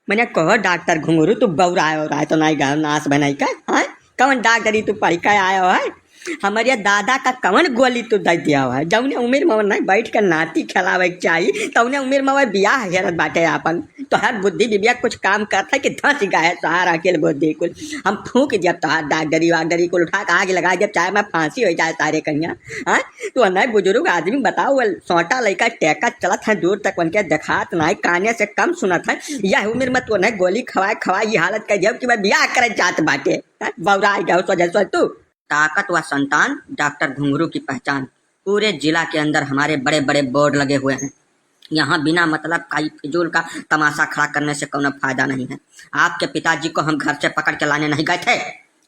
मैंने कहो डॉक्टर घुंगरू तू बौराए हो रहा है तो नहीं गा नाश बनाई का है कौन डॉक्टरी तू पढ़ के आयो है हमारे दादा का कौन गोली तू दे दिया है जौने उम्र में नहीं बैठ कर नाती खिलावे के चाहिए तौने उम्र में वह बियाह हेरत बाटे अपन तो हर बुद्धि विवेक कुछ काम करता है कि धंस गए सहारा अकेले बुद्धि कुल हम फूक जब तो डॉक्टरी वागडरी को उठा के आग लगा जब चाहे मैं फांसी हो जाए सारे कन्या हाँ तो नहीं बुजुर्ग आदमी बताओ वो सोटा लड़का टेका चलत है दूर तक उनके देखात नहीं काने से कम सुनत है यह उम्र में तो नहीं गोली खवाए ये हालत कर जब कि मैं बियाह करे जात बाटे बौरा जाओ तो तू ताकत व संतान डॉक्टर घुंगरू की पहचान पूरे जिला के अंदर हमारे बड़े बड़े बोर्ड लगे हुए हैं यहाँ बिना मतलब का फिजूल का तमाशा खड़ा करने से कोई फायदा नहीं है। आपके पिताजी को हम घर से पकड़ के लाने नहीं गए थे,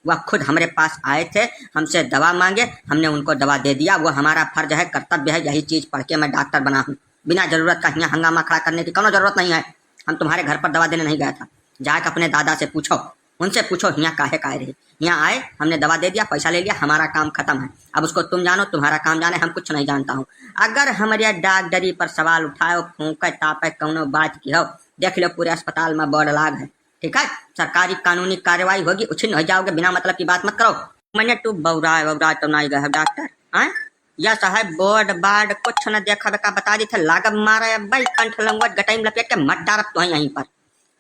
वह खुद हमारे पास आए थे, हमसे दवा मांगे, हमने उनको दवा दे दिया। वो हमारा फर्ज है, कर्तव्य है। यही चीज़ पढ़ के मैं डॉक्टर बना हूँ। बिना जरूरत का यहाँ हंगामा खड़ा करने की कोई जरूरत नहीं है। हम तुम्हारे घर पर दवा देने नहीं गया था। जाकर अपने दादा से पूछो, उनसे पूछो यहाँ काहे का रहे। यहाँ आए, हमने दवा दे दिया, पैसा ले लिया, हमारा काम खत्म है। अब उसको तुम जानो, तुम्हारा काम जाने, हम कुछ नहीं जानता हूँ। अगर हमारे डॉक्टरी पर सवाल उठाओ, फूंके तापे कौनो बात की हो, देख लो पूरे अस्पताल में बोर्ड लाग है। ठीक है, सरकारी कानूनी कार्रवाई होगी, उछिन्न हो जाओगे। बिना मतलब की बात मत करो। मैंने तू बौरा तो नहीं गए डॉक्टर हाँ या साहब बोर्ड बार्ड कुछ न देखा बेका बता दी थे लागब मारे भाई कंठ लंगवट गटाई लपेट के मत डारब तो यहीं पर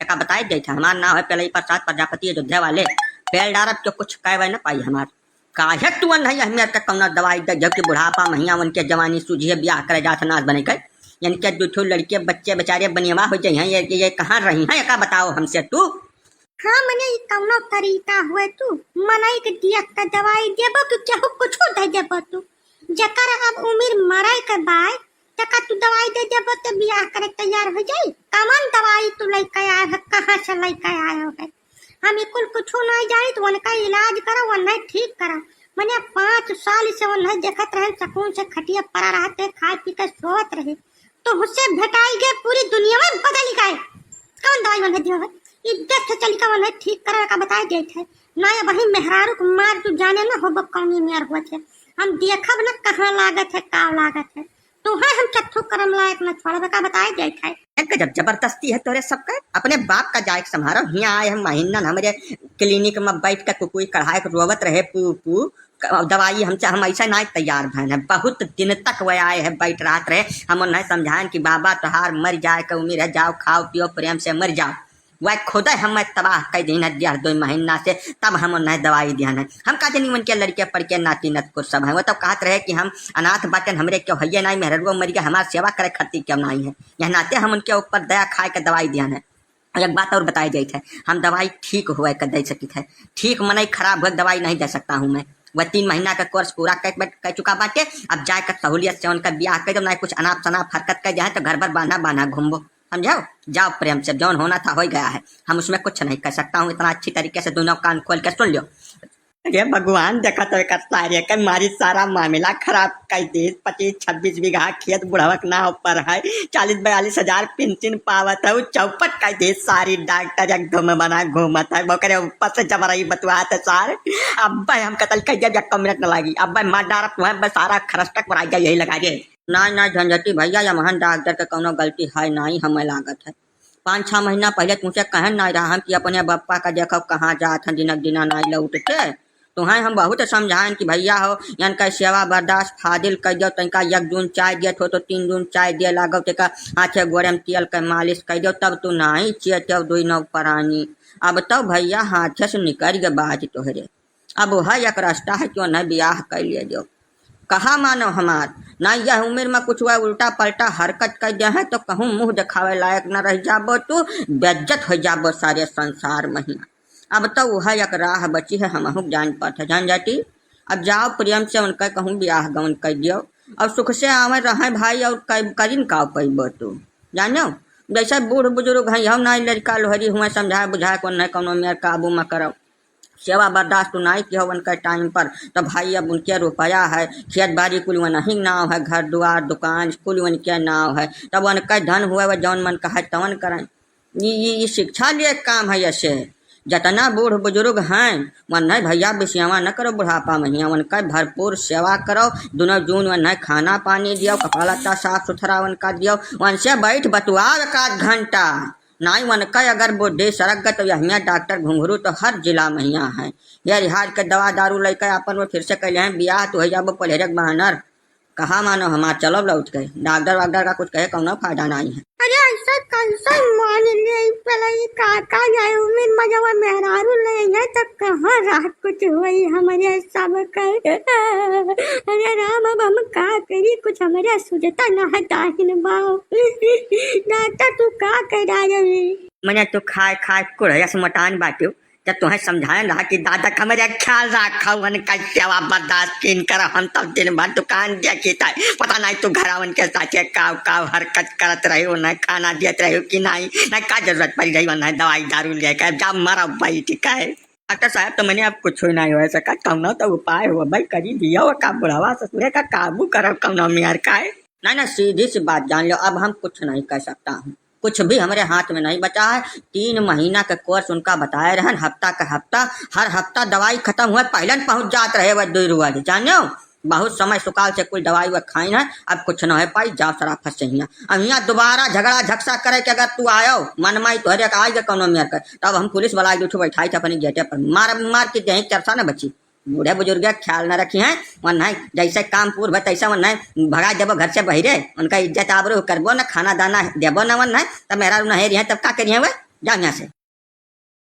एक बताई दी थे। हमारा नाम है पहले प्रसाद प्रजापति अयोध्या वाले पेल डारब तो कुछ कह न पाई हमार काहे तू नहीं अहमियत का कौना दवाई दे जबकि बुढ़ापा महिया उनके जवानी सूझिए ब्याह करे जात नाच बने कर यानी के दूठो लड़के बच्चे बेचारे बनियावा हो जाए ये कहाँ रही हैं का बताओ हमसे तू। हाँ मने कौनो तरीका हुए तू मनाई के दिया का दवाई देबो कि चाहो कुछ दे देबो तू जकर अब उम्र मराई के बाद तका तू दवाई दे देबो तो बियाह करे तैयार हो जाई। कमन दवाई तू लेके आया है, कहाँ से लेके आया हो? हम कुल कुछ नहीं जानी तो उनका इलाज करो, उन्हें ठीक करो। मैंने 5 साल से उन्हें देखत रहे, सकून से खटिया पड़ा रहते, खाए पी कर सोत रहे, तो मुझसे भेटाई गए पूरी दुनिया में बदल गए। कौन दवाई उन्हें दियो है? इज्जत से चली का उन्हें ठीक करे का बताए गए थे ना। वही मेहरारू को मार तू जाने ना हो कौनी मेयर हुए थे। हम देखब न कहाँ लागत है का लागत है तो है हम चट्ठू करम लायक न छोड़े का बताए गए थे। जब जबरदस्ती है तोरे सबका अपने बाप का जाए समारोह यहाँ आए हम महीना हमारे क्लिनिक में बैठ कर कोई कढ़ाई रोवत रहे पू पू दवाई हमसे हम ऐसा नहीं तैयार भैन है। बहुत दिन तक वह आए है बैठ रात रहे, हम उन्हें समझाएं कि बाबा तोहार मर जाए का उम्र है, जाओ खाओ पियो प्रेम से मर जाओ। वह खुद हमें तबाह कर दी न दिया 2 महीना से, तब हम उन्हें दवाई दिया है। हम कहते नहीं उनके लड़के पढ़ के नाती नत को सब है। वो तो कहते रहे कि हम अनाथ बाटन हमरे क्यों है नहीं मेहरबो मर गया हमारी सेवा करे खातिर क्यों नहीं है। यह नाते हम उनके ऊपर दया खाए के दवाई दिया है। एक बात और बताई गई थे, हम दवाई ठीक हुआ कर दे सकी थे। ठीक मन खराब हुआ दवाई नहीं दे सकता हूँ मैं। वह 3 महीना का कोर्स पूरा कर चुका बाटे। अब जाकर सहूलियत से उनका ब्याह कर दो, ना कुछ अनाप शनाप हरकत कर जाए तो घर भर बाना घूमो। समझाओ, जाओ प्रेम से, जौन होना था हो गया है। हम उसमें कुछ नहीं कर सकता हूँ। इतना अच्छी तरीके से दोनों कान खोल कर सुन लो। अरे भगवान देखा तो सारे का मारी सारा मामला खराब कर दे। 25-26 बीघा खेत बुढ़ावक ना ऊपर है, 40-42 हजार पेंशन पावत है, चौपट कर दे। सारी डॉक्टर एक धूम बना घूमत है, बोकरे ऊपर से जबरई बतवात है सारे। अब भाई हम कतल कर जब 1 मिनट न लगी, अब भाई मार डारत हुआ बस सारा खरस्टक पर यही लगा दे। ना झंझटी भैया, या महान डॉक्टर का कोनो गलती है नहीं, हमें लागत है। 5-6 महीना पहले तुमसे कहन नहीं रहा हम कि अपने बप्पा का देखो कहाँ जात दिनक दिना नहीं लौटते। तुम्हें हम बहुत समझाएं कि भैया हो इनका सेवा बर्दाश्त फादिल कर दो। तनिका 1 जून चाय दिए तो 3 जून चाय दिए लागो तेका हाथे गोरे में तेल के मालिश कर दो, तब तू नहीं चेते 2 नौ परानी। अब तो भैया हाथे से निकल गए बाज तोहरे। अब वह एक रास्ता है क्यों न ब्याह कर लिए दो। कहा मानो हमार ना यह उम्र में कुछ हुआ उल्टा पलटा हरकत कर दिया है तो कहूँ मुंह दिखावे लायक न रह जाबो, तू बेज्जत हो जाबो सारे संसार में। अब तो वह एक राह बची है, हम जान पाते जान जाती। अब जाओ प्रेम से उनका कहूँ ब्याह गवन कर दियो और सुख से आवे रहे भाई। और करीन का पैबो तू जानो, जैसे बूढ़ बुजुर्ग हैं हम नहीं लड़का लोहरी हुए समझाए बुझाए को नहीं कोनो मेरे काबू में करो। सेवा बर्दाश्त नहीं किया उनका टाइम पर तो भाई अब उनके रुपया है, खेत बाड़ी कुल नहीं नाव है, घर द्वार दुकान कुल उनके नाव है, तब उनका धन हुआ वह जौन मन कहा तवन करें। ये शिक्षा लिए काम है। ऐसे जितना बूढ़ बुजुर्ग हैं वन नहीं भैया बेसियावा न करो बुढ़ापा महिया, उनका भरपूर सेवा करो। दोनों जून वन खाना पानी दियो, कपड़ा लत्ता साफ सुथरा उनका दियो, उनसे बैठ बतुआव 1 घंटा। नाई मन का अगर बुढ़े सरक गए तो यहाँ डॉक्टर घुंघरू तो हर जिला में यहाँ है। ये रिहाज के दवा दारू लेकर अपन वो फिर से कहले हैं बियाह तो है जब पलहरक बहानर कहा मानो हमार चलो लौट गए डॉक्टर वाक्टर का कुछ कहे कौनो फायदा नहीं है। अरे ऐसा कैसा मान ले पहले ये काका जाए उम्र मजवा मेहरारू ले है तो कहाँ रात कुछ हुई हमारे सब कर। अरे राम अब हम का करी कुछ हमारे सुझता ना है दाहिन बाव। डॉक्टर तू का करा रही मैंने तो खाए खाए कुड़ैया से मटान बाटियो जब तुम्हें समझाए रहा कि दादा का मेरा ख्याल रखा वन का सेवा बर्दाश्त किन कर हम तब दिन भर दुकान देखी था पता नहीं तू घरावन के साथ काव काव हरकत करत रही हो न खाना देते रही हो कि नहीं न का जरूरत पड़ी रही न दवाई दारू लेकर जब मरा भाई ठीक है। डॉक्टर साहब तो मैंने अब कुछ नहीं हो सका कौनो तो उपाय हो भाई करी दिया हो का बुढ़ावा ससुरे का काबू करो कौनो मियार का है। नहीं सीधी सी बात जान लो अब हम कुछ नहीं कर सकता हूँ कुछ भी हमारे हाथ में नहीं बचा है। 3 महीना का कोर्स उनका बताए रहन हफ्ता का हफ्ता हर हफ्ता दवाई खत्म हुआ पहले पहुंच जात रहे वह 2 रुआ जाने हो बहुत समय सुकाल से कोई दवाई वह खाई है अब कुछ न है पाई जाओ सराफत से अब यहाँ दोबारा झगड़ा झगसा करे कि अगर तू आयो मन माई तो हरे आएगा कौनो मेयर कर तब हम पुलिस वाला उठो बैठाई थे अपनी गेटे पर मार मार के दे चर्चा न बची बूढ़े बुजुर्ग ख्याल न रखी हैं वन नहीं जैसे काम पूर्व तैसा वन नहीं भगा देबो घर से बहिरे उनका इज्जत आबरू करबो न खाना दाना देबो न वन नहीं तब मेरा न है तब का करिए वह जाओ यहाँ से।